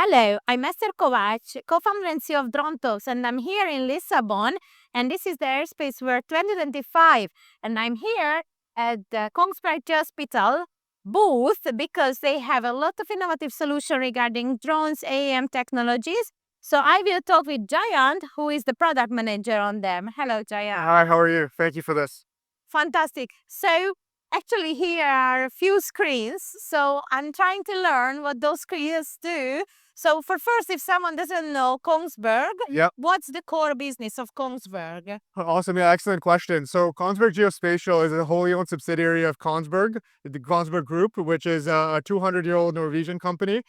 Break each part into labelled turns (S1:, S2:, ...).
S1: Hello, I'm Eszter Kovács, co-founder and CEO of Drone Talks, and I'm here in Lisbon, and this is the Airspace World 2025, and I'm here at the Kongsberg Geospatial booth because they have a lot of innovative solutions regarding drones, AEM technologies. So I will talk with Jayant, who is the product manager on them. Hello, Jayant.
S2: Hi, how are you? Thank you for this.
S1: Fantastic. So actually here are a few screens. So I'm trying to learn what those screens do. So for first, if someone doesn't know Kongsberg,
S2: Yep.
S1: what's the core business of Kongsberg?
S2: Awesome. Yeah, excellent question. So Kongsberg Geospatial is a wholly owned subsidiary of Kongsberg, the Kongsberg Group, which is a 200-year-old Norwegian company.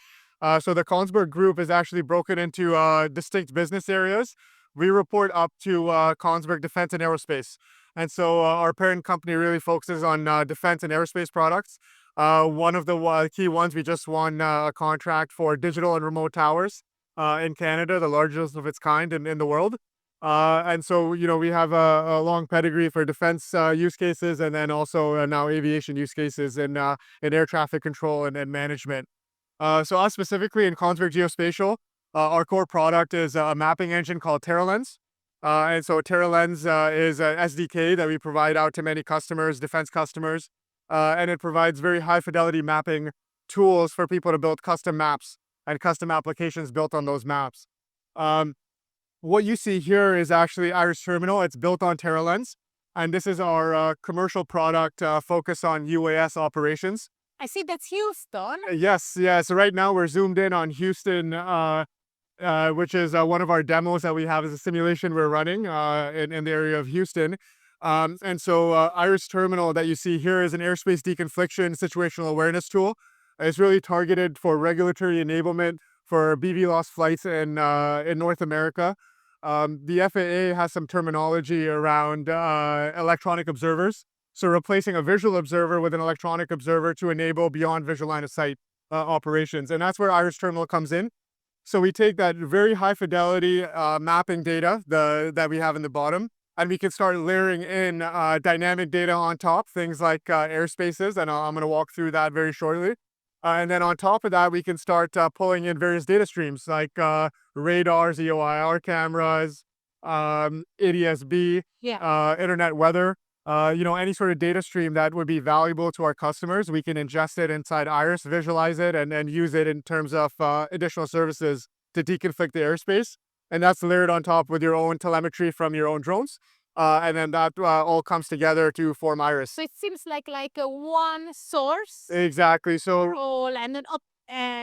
S2: So the Kongsberg Group is actually broken into distinct business areas. We report up to Kongsberg Defense and Aerospace. And so our parent company really focuses on defense and aerospace products. One of the key ones, we just won a contract for digital and remote towers in Canada, the largest of its kind in the world. And so, we have a long pedigree for defense use cases, and then also now aviation use cases in air traffic control and management. So us specifically in Kongsberg Geospatial, our core product is a mapping engine called TerraLens. And so TerraLens is an SDK that we provide out to many customers, defense customers, and it provides very high fidelity mapping tools for people to build custom maps and custom applications built on those maps. What you see here is actually Iris Terminal. It's built on TerraLens, and this is our commercial product focused on UAS operations.
S1: I see that's Houston.
S2: Yes. So right now we're zoomed in on Houston, which is one of our demos that we have as a simulation we're running in the area of Houston. And so Iris Terminal that you see here is an airspace deconfliction situational awareness tool. It's really targeted for regulatory enablement for BVLOS flights in North America. The FAA has some terminology around electronic observers. So replacing a visual observer with an electronic observer to enable beyond visual line of sight operations. And that's where Iris Terminal comes in. So we take that very high fidelity mapping data that we have in the bottom, and we can start layering in dynamic data on top, things like Airspaces, and I'm going to walk through that very shortly. And then on top of that, we can start pulling in various data streams like radars, EOIR cameras, ADS-B, internet weather, any sort of data stream that would be valuable to our customers. We can ingest it inside Iris, visualize it, and then use it in terms of additional services to deconflict the airspace. And that's layered on top with your own telemetry from your own drones. And then that all comes together to form Iris.
S1: So it seems like a one source.
S2: Exactly. So
S1: and then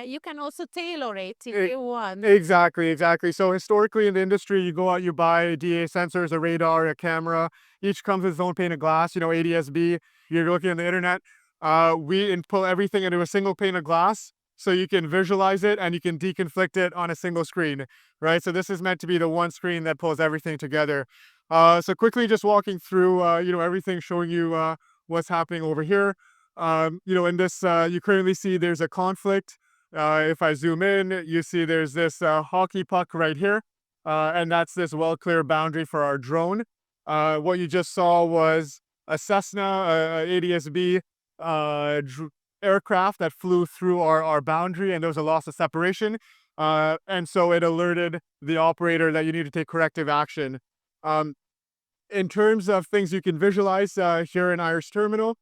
S1: you can also tailor it if you want.
S2: Exactly. So historically in the industry, you go out, you buy DA sensors, a radar, a camera. Each comes with its own pane of glass. ADS-B. You're looking on the internet. We pull everything into a single pane of glass, so you can visualize it and you can deconflict it on a single screen, right? So this is meant to be the one screen that pulls everything together. So quickly just walking through, everything, showing you what's happening over here. In this, you currently see there's a conflict. If I zoom in, you see there's this hockey puck right here, and that's this well-clear boundary for our drone. What you just saw was a Cessna ADS-B aircraft that flew through our boundary, and there was a loss of separation. And so it alerted the operator that you need to take corrective action. In terms of things you can visualize here in Iris Terminal,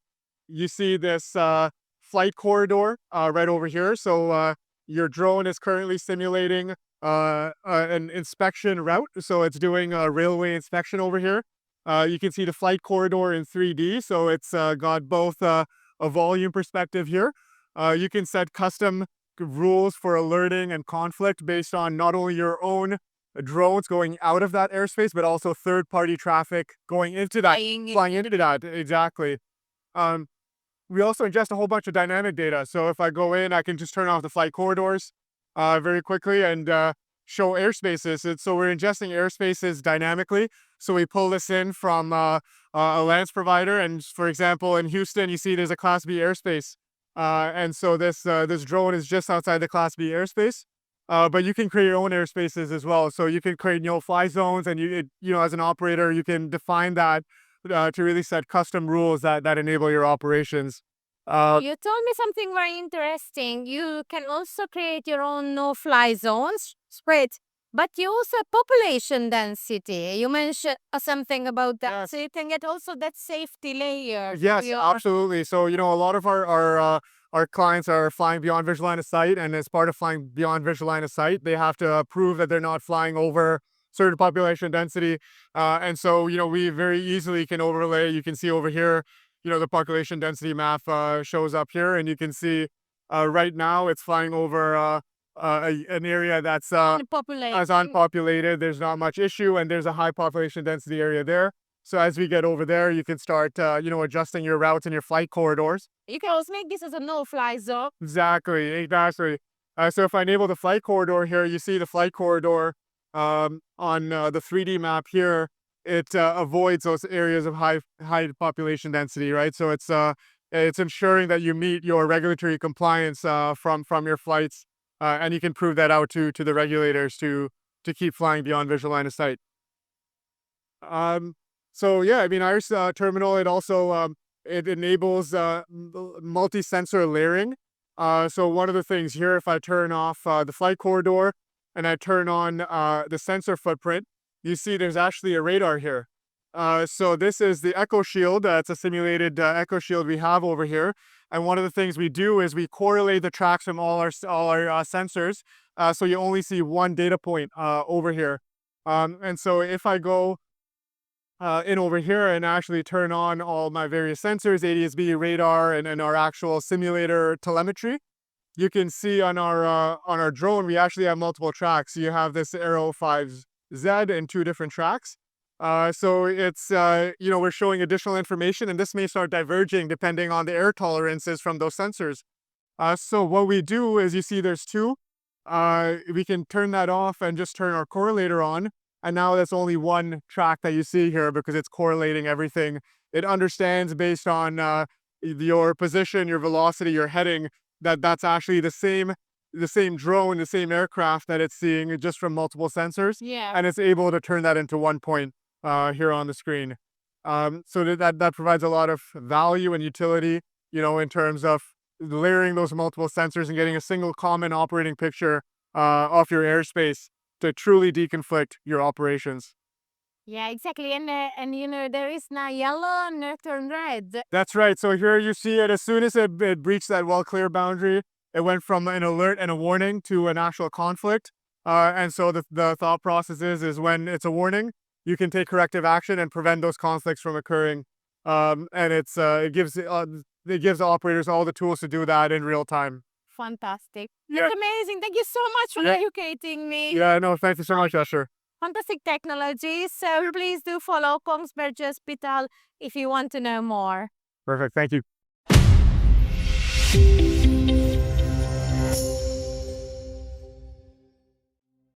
S2: you see this flight corridor right over here. So your drone is currently simulating an inspection route. So it's doing a railway inspection over here. You can see the flight corridor in 3D. So it's got both a volume perspective here. You can set custom rules for alerting and conflict based on not only your own drones going out of that airspace, but also third-party traffic going into that, flying into that. Exactly. We also ingest a whole bunch of dynamic data. So if I go in, I can just turn off the flight corridors very quickly and show airspaces. And so we're ingesting airspaces dynamically. So we pull this in from a lens provider. And for example, in Houston, you see there's a Class B airspace. And so this drone is just outside the Class B airspace. But you can create your own airspaces as well. So you can create no-fly zones, and as an operator, you can define that to really set custom rules that enable your operations.
S1: You told me something very interesting. You can also create your own no-fly zones, spread, but you also have population density. You mentioned something about that,
S2: Yes.
S1: so you can get also that safety layer.
S2: Yes, absolutely. So, a lot of our clients are flying beyond visual line of sight, and as part of flying beyond visual line of sight, they have to prove that they're not flying over certain population density. And so, we very easily can overlay. You can see over here, the population density map shows up here, and you can see right now it's flying over an area that's as unpopulated. There's not much issue, and there's a high population density area there. So as we get over there, you can start, adjusting your routes and your flight corridors.
S1: You can also make this as a no-fly zone.
S2: Exactly. So if I enable the flight corridor here, you see the flight corridor on the 3D map here. It avoids those areas of high population density, right? So it's ensuring that you meet your regulatory compliance from your flights, and you can prove that out to the regulators to keep flying beyond visual line of sight. So yeah, I mean, Iris terminal, it also it enables multi-sensor layering. So one of the things here, if I turn off the flight corridor and I turn on the sensor footprint, you see there's actually a radar here. So this is the Echo Shield. It's a simulated Echo Shield we have over here. And one of the things we do is we correlate the tracks from all our sensors, so you only see one data point over here. And so if I go in over here and actually turn on all my various sensors, ADS-B, radar, and our actual simulator telemetry, you can see on our drone, we actually have multiple tracks. You have this Aero 5Z and 2 different tracks. So it's, we're showing additional information, and this may start diverging depending on the air tolerances from those sensors. So what we do is, you see there's 2. We can turn that off and just turn our correlator on. And now that's only one track that you see here because it's correlating everything. It understands based on your position, your velocity, your heading, that's actually the same drone, the same aircraft that it's seeing just from multiple sensors.
S1: Yeah.
S2: And it's able to turn that into one point here on the screen. So that provides a lot of value and utility, in terms of layering those multiple sensors and getting a single common operating picture of your airspace to truly deconflict your operations.
S1: Yeah, exactly. And there is now yellow and now turn red.
S2: That's right. So here you see it, as soon as it breached that well clear boundary, it went from an alert and a warning to an actual conflict. And so the thought process is when it's a warning, you can take corrective action and prevent those conflicts from occurring. And it gives operators all the tools to do that in real time.
S1: Fantastic.
S2: Yeah.
S1: It's amazing. Thank you so much for educating me.
S2: Yeah, no, thank you so much, Eszter.
S1: Fantastic technology. So please do follow Kongsberg Geospatial if you want to know more.
S2: Perfect. Thank you.